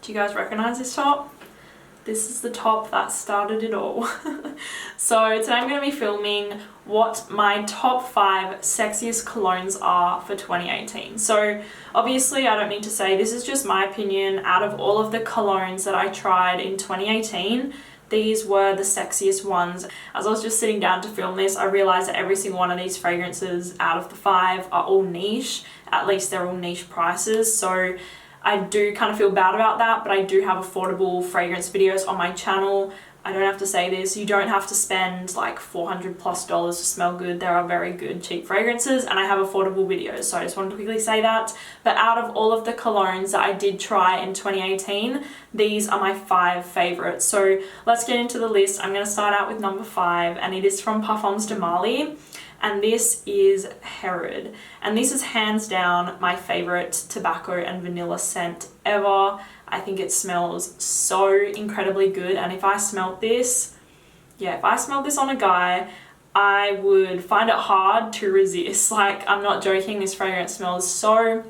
Do you guys recognize this top? This is the top that started it all. So today I'm going to be filming what my top 5 sexiest colognes are for 2018. So obviously I don't need to say, this is just my opinion. Out of all of the colognes that I tried in 2018, these were the sexiest ones. As I was just sitting down to film this, I realized that every single one of these fragrances out of the 5 are all niche. At least they're all niche prices. So I do kind of feel bad about that, but I do have affordable fragrance videos on my channel. I don't have to say this, you don't have to spend like $400+ to smell good. There are very good cheap fragrances and I have affordable videos, so I just wanted to quickly say that. But out of all of the colognes that I did try in 2018, these are my 5 favorites. So let's get into the list. I'm going to start out with number 5 and it is from Parfums de Marly. And this is Harrod. And this is hands down my favorite tobacco and vanilla scent ever. I think it smells so incredibly good. And if I smelled this, if I smelled this on a guy, I would find it hard to resist. Like, I'm not joking, this fragrance smells so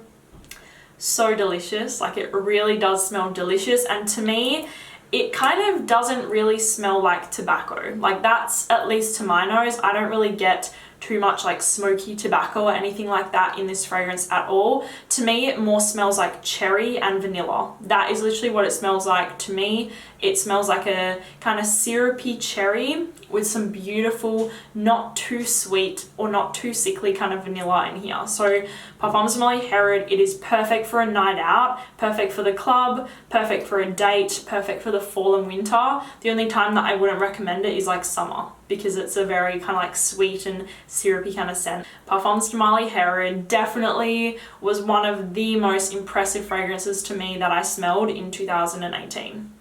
delicious. Like, it really does smell delicious. And to me, it kind of doesn't really smell like tobacco. Like, that's, at least to my nose, I don't really get too much like smoky tobacco or anything like that in this fragrance at all. To me, it more smells like cherry and vanilla. That is literally what it smells like to me. It smells like a kind of syrupy cherry with some beautiful, not too sweet or not too sickly kind of vanilla in here. So Parfums de Marly Harrod, it is perfect for a night out, perfect for the club, perfect for a date, perfect for the fall and winter. The only time that I wouldn't recommend it is like summer, because it's a very kind of like sweet and syrupy kind of scent. Parfums de Marly Harrod definitely was one of the most impressive fragrances to me that I smelled in 2018.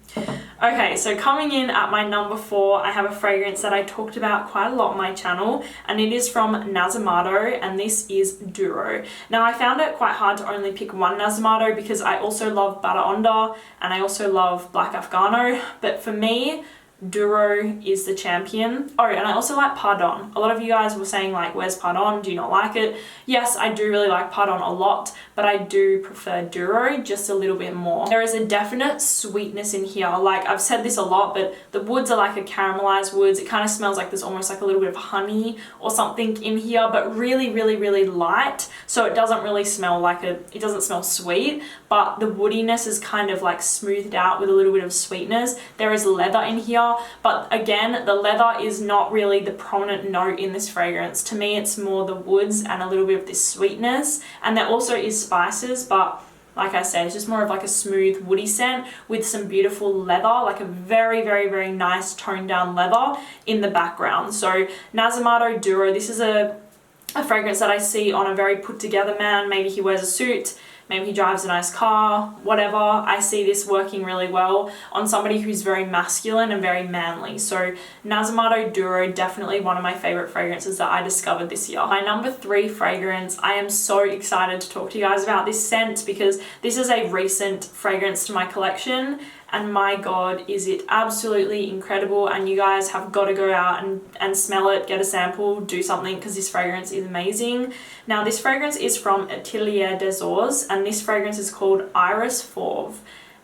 Okay, so coming in at my number 4, I have a fragrance that I talked about quite a lot on my channel, and it is from Nasomatto, and this is Duro. Now, I found it quite hard to only pick one Nasomatto because I also love Butter Onda and I also love Black Afghano, but for me, Duro is the champion. Oh, and I also like Pardon. A lot of you guys were saying like, where's Pardon? Do you not like it? Yes, I do really like Pardon a lot, but I do prefer Duro just a little bit more. There is a definite sweetness in here. Like, I've said this a lot, but the woods are like a caramelized woods. It kind of smells like there's almost like a little bit of honey or something in here, but really, really, really light. So it doesn't really smell like it doesn't smell sweet, but the woodiness is kind of like smoothed out with a little bit of sweetness. There is leather in here, but again, the leather is not really the prominent note in this fragrance. To me, it's more the woods and a little bit of this sweetness, and there also is spices, but like I said, it's just more of like a smooth woody scent with some beautiful leather, like a very, very, very nice toned down leather in the background. So Nasomatto Duro, this is a fragrance that I see on a very put together man. Maybe he wears a suit, maybe he drives a nice car, whatever. I see this working really well on somebody who's very masculine and very manly. So Nasomatto Duro, definitely one of my favorite fragrances that I discovered this year. My number 3 fragrance, I am so excited to talk to you guys about this scent because this is a recent fragrance to my collection. And my God, is it absolutely incredible, and you guys have got to go out and smell it, get a sample, do something, because this fragrance is amazing. Now, this fragrance is from Atelier des Ors, and this fragrance is called Iris Fauve.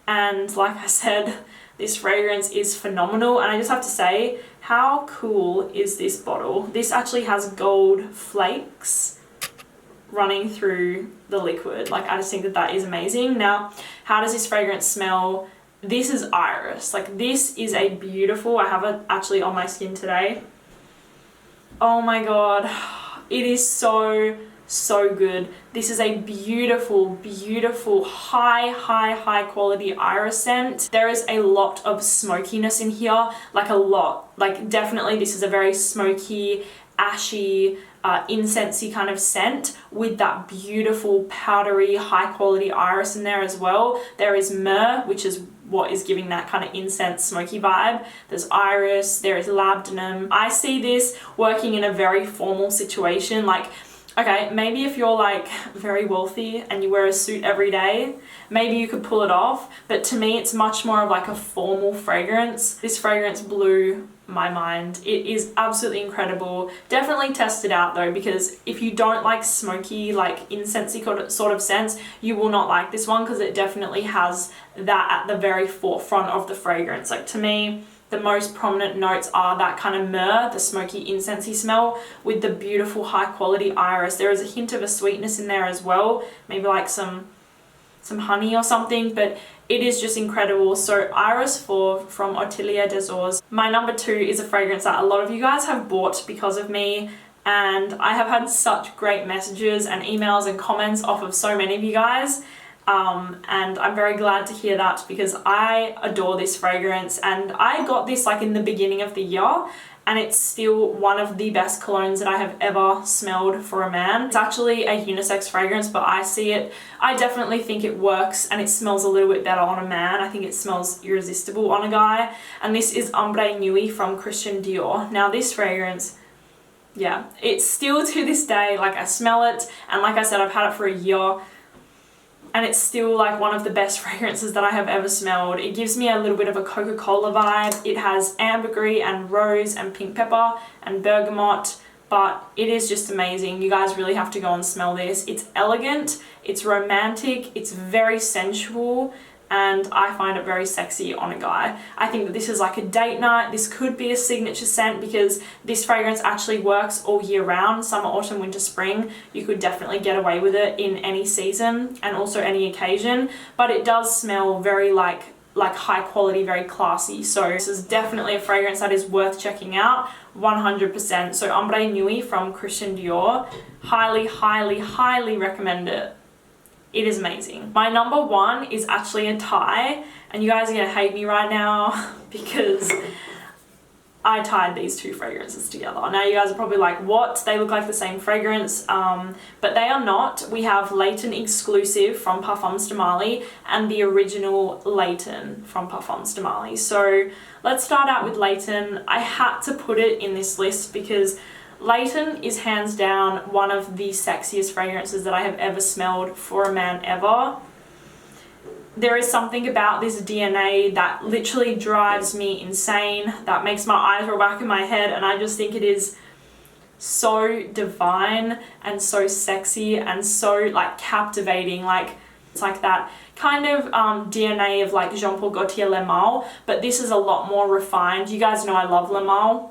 And like I said, this fragrance is phenomenal, and I just have to say, how cool is this bottle? This actually has gold flakes running through the liquid. Like, I just think that that is amazing. Now, how does this fragrance smell? This is Iris. Like, this is a beautiful, I have it actually on my skin today. Oh my God, it is so good. This is a beautiful, beautiful, high quality iris scent. There is a lot of smokiness in here, like a lot. Like, definitely this is a very smoky, ashy, incensey kind of scent with that beautiful, powdery, high quality iris in there as well. There is myrrh, which is what is giving that kind of incense smoky vibe. There's iris, there is labdanum. I see this working in a very formal situation. Like, okay, maybe if you're like very wealthy and you wear a suit every day, maybe you could pull it off, but to me it's much more of like a formal fragrance. This fragrance blew my mind. It is absolutely incredible. Definitely test it out though, because if you don't like smoky, like incensey sort of scents, you will not like this one, because it definitely has that at the very forefront of the fragrance. Like to me, the most prominent notes are that kind of myrrh, the smoky incensey smell, with the beautiful high quality iris. There is a hint of a sweetness in there as well, maybe like some honey or something, but it is just incredible. So Iris 4 from Atelier des Ors. My number 2 is a fragrance that a lot of you guys have bought because of me, and I have had such great messages and emails and comments off of so many of you guys. And I'm very glad to hear that, because I adore this fragrance, and I got this like in the beginning of the year, and it's still one of the best colognes that I have ever smelled for a man. It's actually a unisex fragrance, but I definitely think it works and it smells a little bit better on a man. I think it smells irresistible on a guy. And this is Ombre Nuit from Christian Dior. Now this fragrance, yeah, it's still to this day, like I smell it, and like I said, I've had it for a year, and it's still like one of the best fragrances that I have ever smelled. It gives me a little bit of a Coca-Cola vibe. It has ambergris and rose and pink pepper and bergamot, but it is just amazing. You guys really have to go and smell this. It's elegant, it's romantic, it's very sensual, and I find it very sexy on a guy. I think that this is like a date night. This could be a signature scent, because this fragrance actually works all year round. Summer, autumn, winter, spring. You could definitely get away with it in any season and also any occasion, but it does smell very like high quality, very classy. So this is definitely a fragrance that is worth checking out, 100%. So Ombre Nuit from Christian Dior. Highly, highly, highly recommend it. It is amazing. My number 1 is actually a tie, and you guys are gonna hate me right now because I tied these 2 fragrances together. Now you guys are probably like, what? They look like the same fragrance, but they are not. We have Leighton Exclusive from Parfums de Marly and the original Leighton from Parfums de Marly. So let's start out with Leighton. I had to put it in this list because Leighton is hands down one of the sexiest fragrances that I have ever smelled for a man ever. There is something about this DNA that literally drives me insane, that makes my eyes roll back in my head, and I just think it is so divine and so sexy and so like captivating. Like it's like that kind of DNA of like Jean Paul Gaultier Le Male, but this is a lot more refined. You guys know I love Le Male.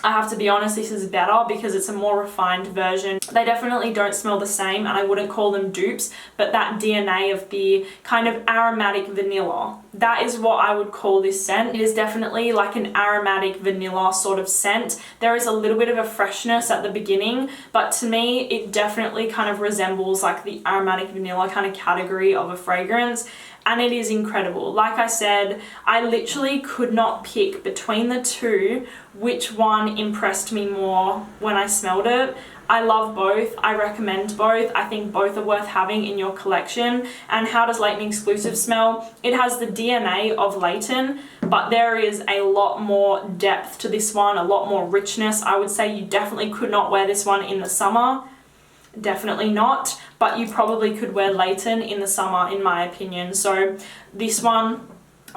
I have to be honest, this is better because it's a more refined version. They definitely don't smell the same, and I wouldn't call them dupes, but that DNA of the kind of aromatic vanilla, that is what I would call this scent. It is definitely like an aromatic vanilla sort of scent. There is a little bit of a freshness at the beginning, but to me, it definitely kind of resembles like the aromatic vanilla kind of category of a fragrance. And it is incredible. Like I said, I literally could not pick between the 2 which one impressed me more when I smelled it. I love both. I recommend both. I think both are worth having in your collection. And how does Leighton Exclusive smell? It has the DNA of Leighton, but there is a lot more depth to this one, a lot more richness. I would say you definitely could not wear this one in the summer. Definitely not, but you probably could wear Leighton in the summer in my opinion. So this one,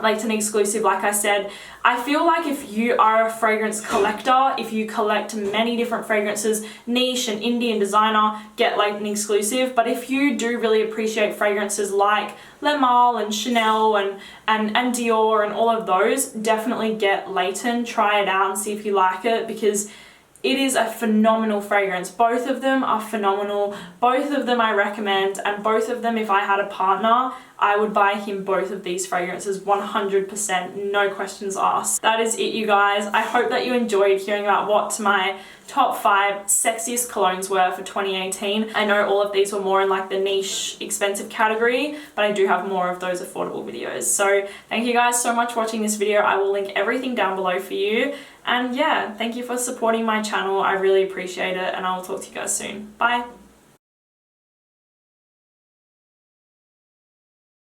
Leighton Exclusive, like I said, I feel like if you are a fragrance collector, if you collect many different fragrances, niche and indie and designer, get Leighton Exclusive. But if you do really appreciate fragrances like Le Male and Chanel and Dior and all of those, definitely get Leighton. Try it out and see if you like it, because it is a phenomenal fragrance. Both of them are phenomenal. Both of them I recommend, and both of them, if I had a partner, I would buy him both of these fragrances 100%, no questions asked. That is it, you guys. I hope that you enjoyed hearing about what my top 5 sexiest colognes were for 2018. I know all of these were more in like the niche, expensive category, but I do have more of those affordable videos. So thank you guys so much for watching this video. I will link everything down below for you. And yeah, thank you for supporting my channel. I really appreciate it, and I will talk to you guys soon. Bye.